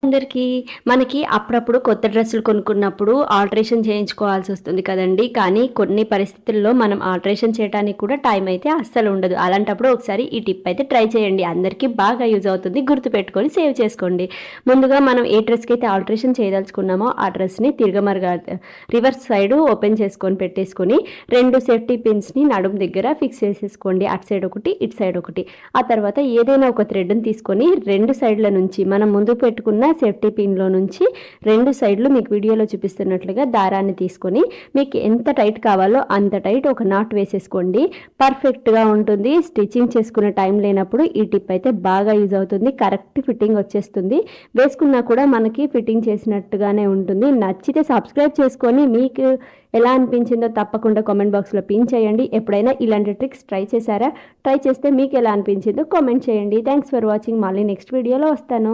అందరికీ మనకి అప్పుడప్పుడు కొత్త డ్రెస్సులు కొనుక్కున్నప్పుడు ఆల్టరేషన్ చేయించుకోవాల్సి వస్తుంది కదండి. కానీ కొన్ని పరిస్థితుల్లో మనం ఆల్టరేషన్ చేయడానికి కూడా టైం అయితే అస్సలు ఉండదు. అలాంటప్పుడు ఒకసారి ఈ టిప్ అయితే ట్రై చేయండి. అందరికీ బాగా యూజ్ అవుతుంది. గుర్తుపెట్టుకొని సేవ్ చేసుకోండి. ముందుగా మనం ఏ డ్రెస్కి అయితే ఆల్టరేషన్ చేయదలుచుకున్నామో ఆ డ్రెస్ని రివర్స్ సైడ్ ఓపెన్ చేసుకొని పెట్టేసుకొని 2 సేఫ్టీ పిన్స్ని నడుము దగ్గర ఫిక్స్ చేసేసుకోండి. అటు సైడ్ ఒకటి, ఇటు సైడ్ ఒకటి. ఆ తర్వాత ఏదైనా ఒక థ్రెడ్ని తీసుకొని 2 సైడ్ల నుంచి మనం ముందు పెట్టుకున్న సేఫ్టీ పిన్లో నుంచి 2 సైడ్లు మీకు వీడియోలో చూపిస్తున్నట్లుగా దారాన్ని తీసుకొని మీకు ఎంత టైట్ కావాలో అంత టైట్ ఒక నాట్ వేసేసుకోండి. పర్ఫెక్ట్గా ఉంటుంది. స్టిచ్చింగ్ చేసుకునే టైం లేనప్పుడు ఈ టిప్ అయితే బాగా యూజ్ అవుతుంది. కరెక్ట్ ఫిట్టింగ్ వచ్చేస్తుంది. వేసుకున్నా కూడా మనకి ఫిట్టింగ్ చేసినట్టుగానే ఉంటుంది. నచ్చితే సబ్స్క్రైబ్ చేసుకొని మీకు ఎలా అనిపించిందో తప్పకుండా కామెంట్ బాక్స్లో పిన్ చేయండి. ఎప్పుడైనా ఇలాంటి ట్రిక్స్ ట్రై చేశారా? ట్రై చేస్తే మీకు ఎలా అనిపించిందో కామెంట్ చేయండి. Thanks for watching. మళ్ళీ నెక్స్ట్ వీడియోలో వస్తాను.